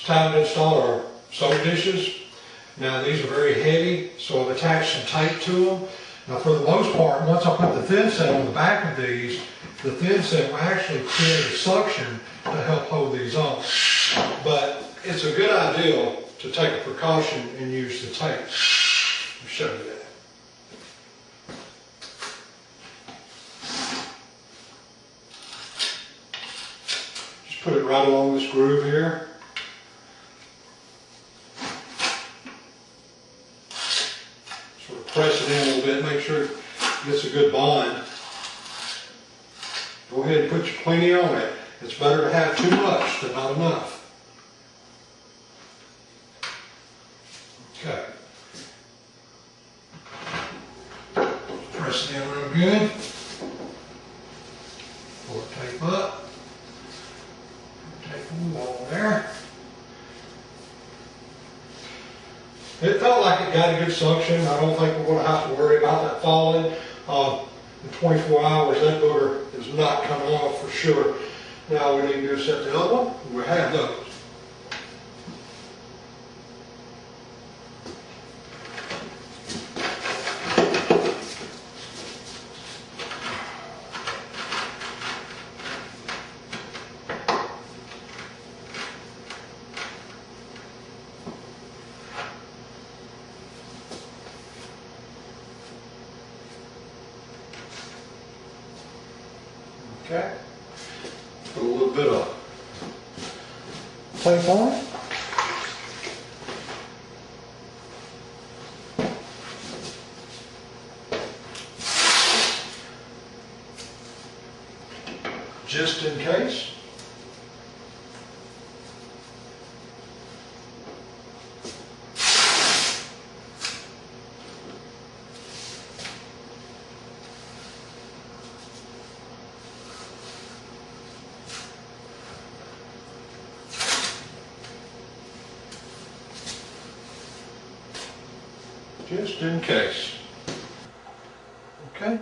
It's time to install our soap dishes. Now these are very heavy, so I've attached some tape to them. Now for the most part, once I put the thin set on the back of these, the thin set will actually create a suction to help hold these on. But it's a good idea to take a precaution and use the tape. I'll show you that. Just put it right along this groove here. Sort of press it in a little bit, make sure it gets a good bond. Go ahead and put your plenty on it. It's better to have too much than not enough. Okay. Press it in real good. Pull the tape up. Tape the wall there. It felt like it got a good suction. I don't think we're going to have to worry about that falling. In 24 hours, that motor is not coming off for sure. Now all we need to do is set the other one. We have those. Okay, put a little bit of tape on it. Just in case. Just in case. Okay.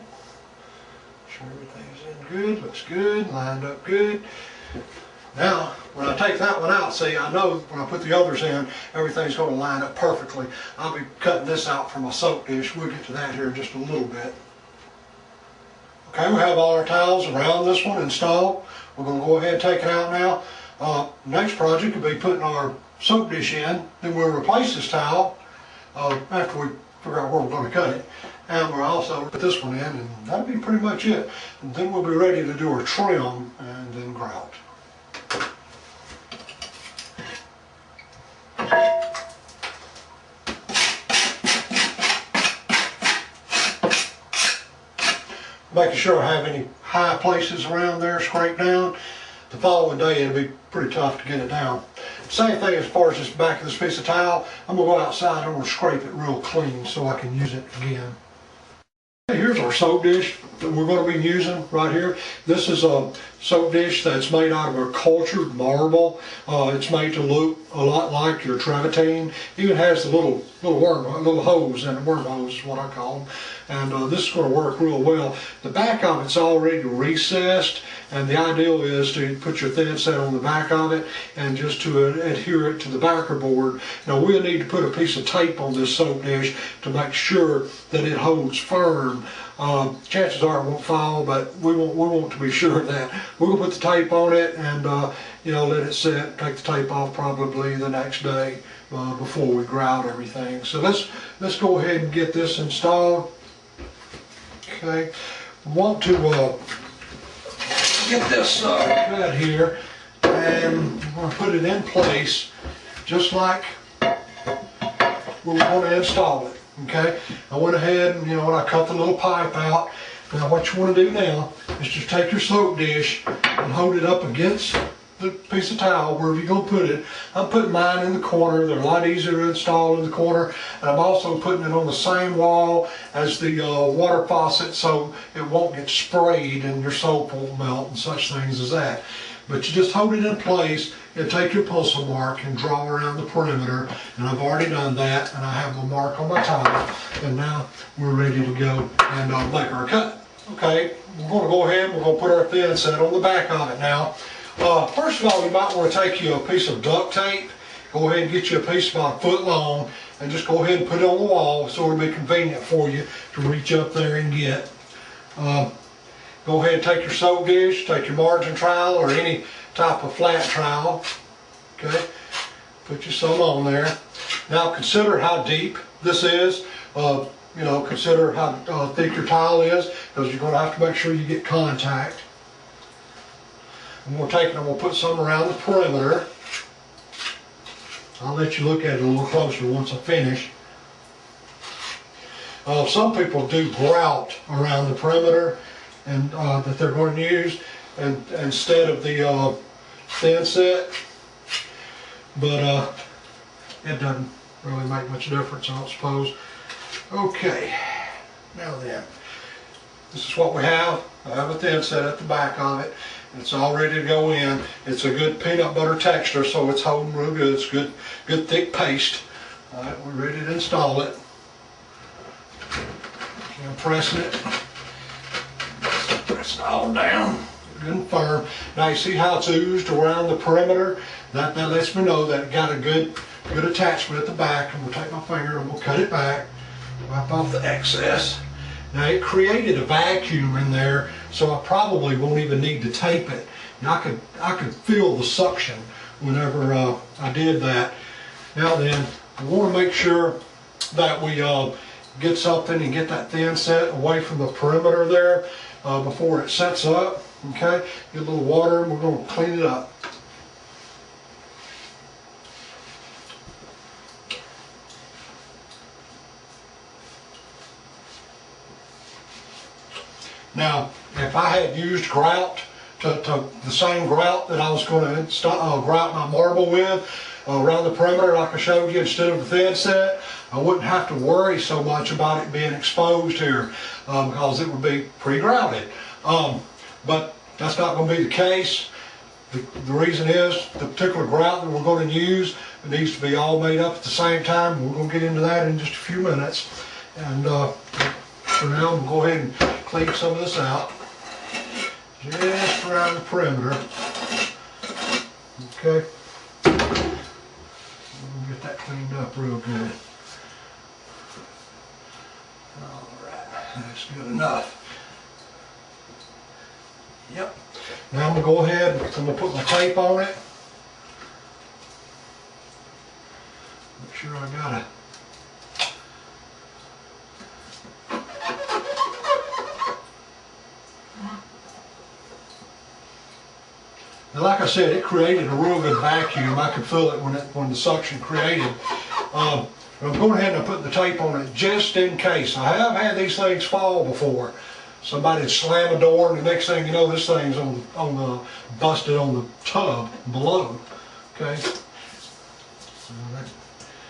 Sure everything's in good, looks good, lined up good. Now, when I take that one out, see, I know when I put the others in, everything's going to line up perfectly. I'll be cutting this out for my soap dish. We'll get to that here in just a little bit. Okay, we have all our towels around this one installed. We're going to go ahead and take it out now. Next project will be putting our soap dish in. Then we'll replace this towel after we figure out where we're going to cut it. And we'll also put this one in, and that'll be pretty much it. And then we'll be ready to do our trim and then grout. Making sure I have any high places around there scraped down. The following day it'll be pretty tough to get it down. Same thing as far as this back of this piece of towel. I'm going to go outside and I'm going to scrape it real clean so I can use it again. Here's our soap dish that we're going to be using right here. This is a soap dish that's made out of a cultured marble. It's made to look a lot like your travertine. Even has the little hose, and the worm hose is what I call them. And this is going to work real well. The back of it's already recessed, and the ideal is to put your thin set on the back of it and just to adhere it to the backer board. Now we'll need to put a piece of tape on this soap dish to make sure that it holds firm. Chances are it won't fall, but we want to be sure of that. We're going to put the tape on it and let it set, take the tape off probably the next day before we grout everything. So let's go ahead and get this installed. Okay, want to get this cut here, and we're going to put it in place just like we want to install it. Okay, I went ahead and I cut the little pipe out. Now what you want to do now is just take your soap dish and hold it up against the piece of towel wherever you're going to put it. I'm putting mine in the corner. They're a lot easier to install in the corner. And I'm also putting it on the same wall as the water faucet so it won't get sprayed and your soap won't melt and such things as that. But you just hold it in place and take your pencil mark and draw around the perimeter. And I've already done that, and I have the mark on my towel. And now we're ready to go and make our cut. Okay, we're going to go ahead and we're going to put our thin set on the back of it now. First of all, you might want to take you a piece of duct tape go ahead and get you a piece about a foot long and just go ahead and put it on the wall so it'll be convenient for you to reach up there and get. Go ahead and take your soap dish, take your margin trowel or any type of flat trowel. Okay, put you some on there. Now consider how deep this is. You know, consider how thick your tile is, because you're going to have to make sure you get contact. And we'll take it and we'll put some around the perimeter. I'll let you look at it a little closer once I finish. Some people do grout around the perimeter and that they're going to use, and instead of the thin set, but it doesn't really make much difference, I don't suppose. Okay, now then, this is what we have. I have a thin set at the back of it. It's all ready to go in. It's a good peanut butter texture, so it's holding real good. It's good thick paste. All right, we're ready to install it. I'm pressing it. Press it all down, good and firm. Now you see how it's oozed around the perimeter? That lets me know that it got a good attachment at the back. And we'll take my finger and we'll cut it back, wipe off the excess. Now it created a vacuum in there, so I probably won't even need to tape it. And I could feel the suction whenever I did that. Now then, I want to make sure that we get something and get that thin set away from the perimeter there before it sets up. Okay, get a little water and we're going to clean it up. Now, if I had used grout, to the same grout that I was going to grout my marble with around the perimeter like I showed you instead of the thin set, I wouldn't have to worry so much about it being exposed here because it would be pre-grouted. But that's not going to be the case. The reason is the particular grout that we're going to use, it needs to be all made up at the same time. We're going to get into that in just a few minutes. And for now, we'll go ahead and clean some of this out. Just around the perimeter. Okay. We'll get that cleaned up real good. Alright, that's good enough. Yep. Now I'm going to go ahead and I'm going to put my tape on it. Make sure I got it. Now, like I said, it created a real good vacuum. I could feel it when the suction created. I'm going ahead and put the tape on it just in case. I have had these things fall before. Somebody would slam a door, and the next thing you know, this thing's busted on the tub below. Okay, so that